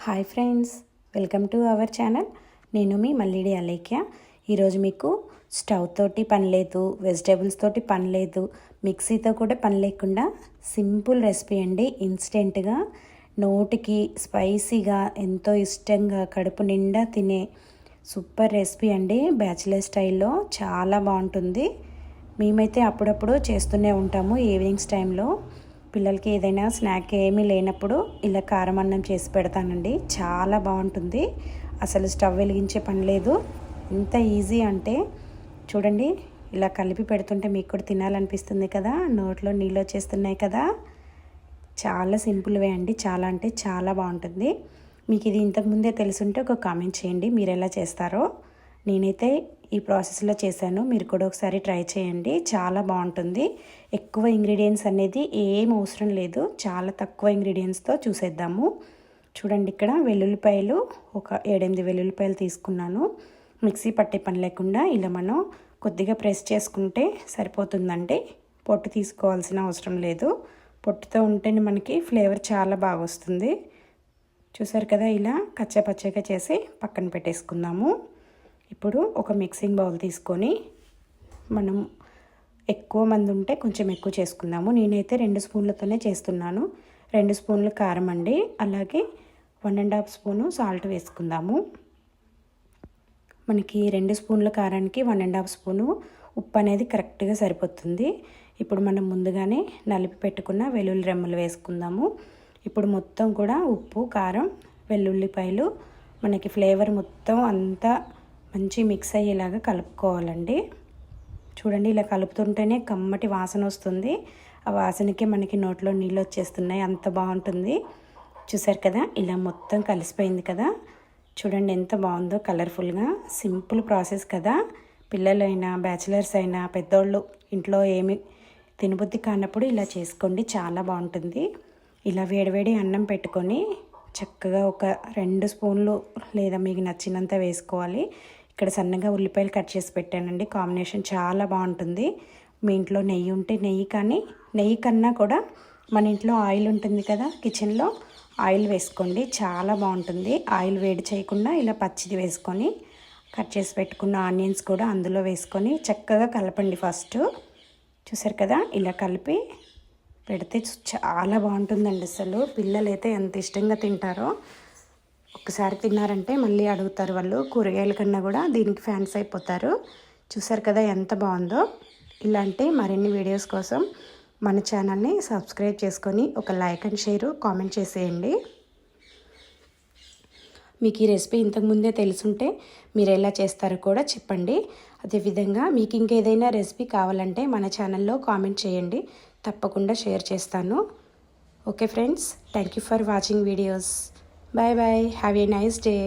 Hi friends, welcome to our channel. నేను మీ మల్లిడి అలేఖ్య. ఈరోజు మీకు స్టవ్ తోటి పని లేదు, వెజిటేబుల్స్ తోటి పని లేదు, మిక్సీతో కూడా పని లేకుండా సింపుల్ రెసిపీ అండి. ఇన్స్టెంట్గా నోటికి స్పైసీగా ఎంతో ఇష్టంగా కడుపు నిండా తినే సూపర్ రెసిపీ అండి. బ్యాచిలర్ స్టైల్లో చాలా బాగుంటుంది. మేమైతే అప్పుడప్పుడు చేస్తూనే ఉంటాము ఈవినింగ్స్ టైంలో. పిల్లలకి ఏదైనా స్నాక్ ఏమీ లేనప్పుడు ఇలా కారం అన్నం చేసి పెడతానండి. చాలా బాగుంటుంది. అసలు స్టవ్ వెలిగించే పని లేదు. ఎంత ఈజీ అంటే చూడండి, ఇలా కలిపి పెడుతుంటే మీకు కూడా తినాలనిపిస్తుంది కదా, నోట్లో నీళ్ళు వచ్చేస్తున్నాయి కదా. చాలా సింపుల్వే అండి, చాలా అంటే చాలా బాగుంటుంది. మీకు ఇది ఇంతకుముందే తెలుసుంటే ఒక కామెంట్ చేయండి మీరు ఎలా చేస్తారో. నేనైతే ఈ ప్రాసెస్లో చేశాను, మీరు కూడా ఒకసారి ట్రై చేయండి. చాలా బాగుంటుంది. ఎక్కువ ఇంగ్రీడియంట్స్ అనేది ఏం అవసరం లేదు, చాలా తక్కువ ఇంగ్రీడియంట్స్తో చూసేద్దాము. చూడండి, ఇక్కడ వెల్లుల్లిపాయలు ఒక 7-8 వెల్లుల్లిపాయలు తీసుకున్నాను. మిక్సీ పట్టే పని లేకుండా ఇలా మనం కొద్దిగా ప్రెస్ చేసుకుంటే సరిపోతుందండి. పొట్టు తీసుకోవాల్సిన అవసరం లేదు. పొట్టుతో ఉంటేనే మనకి ఫ్లేవర్ చాలా బాగా వస్తుంది. చూసారు కదా, ఇలా కచ్చాపచ్చగా చేసి పక్కన పెట్టేసుకుందాము. ఇప్పుడు ఒక మిక్సింగ్ బౌల్ తీసుకొని మనం ఎక్కువ మంది ఉంటే కొంచెం ఎక్కువ చేసుకుందాము. నేనైతే 2 స్పూన్లతోనే చేస్తున్నాను. 2 స్పూన్లు కారం అండి, అలాగే 1.5 స్పూను సాల్ట్ వేసుకుందాము. మనకి 2 స్పూన్ల కారానికి 1.5 స్పూను ఉప్పు అనేది కరెక్ట్గా సరిపోతుంది. ఇప్పుడు మనం ముందుగానే నలిపి పెట్టుకున్న వెల్లుల్లి రెమ్మలు వేసుకుందాము. ఇప్పుడు మొత్తం కూడా ఉప్పు, కారం, వెల్లుల్లిపాయలు మనకి ఫ్లేవర్ మొత్తం అంతా మంచి మిక్స్ అయ్యేలాగా కలుపుకోవాలండి. చూడండి, ఇలా కలుపుతుంటేనే కమ్మటి వాసన వస్తుంది. ఆ వాసనకి మనకి నోట్లో నీళ్ళు వచ్చేస్తున్నాయి, అంత బాగుంటుంది. చూసారు కదా, ఇలా మొత్తం కలిసిపోయింది కదా. చూడండి ఎంత బాగుందో కలర్ఫుల్గా. సింపుల్ ప్రాసెస్ కదా. పిల్లలైనా, బ్యాచిలర్స్ అయినా, పెద్దోళ్ళు ఇంట్లో ఏమి తినబుద్ధి కానప్పుడు ఇలా చేసుకోండి, చాలా బాగుంటుంది. ఇలా వేడివేడి అన్నం పెట్టుకొని చక్కగా ఒక 2 స్పూన్లు లేదా మీకు నచ్చినంత వేసుకోవాలి. ఇక్కడ సన్నగా ఉల్లిపాయలు కట్ చేసి పెట్టానండి. కాంబినేషన్ చాలా బాగుంటుంది. మీ ఇంట్లో నెయ్యి ఉంటే నెయ్యి, కానీ నెయ్యి కన్నా కూడా మన ఇంట్లో ఆయిల్ ఉంటుంది కదా కిచెన్లో, ఆయిల్ వేసుకోండి, చాలా బాగుంటుంది. ఆయిల్ వేడి చేయకుండా ఇలా పచ్చిది వేసుకొని కట్ చేసి పెట్టుకున్న ఆనియన్స్ కూడా అందులో వేసుకొని చక్కగా కలపండి ఫస్ట్. చూసారు కదా, ఇలా కలిపి పెడితే చాలా బాగుంటుందండి. అసలు పిల్లలైతే ఎంత ఇష్టంగా తింటారో. ఒకసారి తిన్నారంటే మళ్ళీ అడుగుతారు వాళ్ళు. కూరగాయల కన్నా కూడా దీనికి ఫ్యాన్స్ అయిపోతారు. చూసారు కదా ఎంత బాగుందో. ఇలాంటి మరిన్ని వీడియోస్ కోసం మన ఛానల్ని సబ్స్క్రైబ్ చేసుకొని ఒక లైక్ అండ్ షేర్, కామెంట్ చేసేయండి. మీకు ఈ రెసిపీ ఇంతకుముందే తెలుసుంటే మీరు ఎలా చేస్తారో కూడా చెప్పండి. అదేవిధంగా మీకు ఇంకేదైనా రెసిపీ కావాలంటే మన ఛానల్లో కామెంట్ చేయండి, తప్పకుండా షేర్ చేస్తాను. Okay friends, thank you for watching videos. Bye bye. Have a nice day.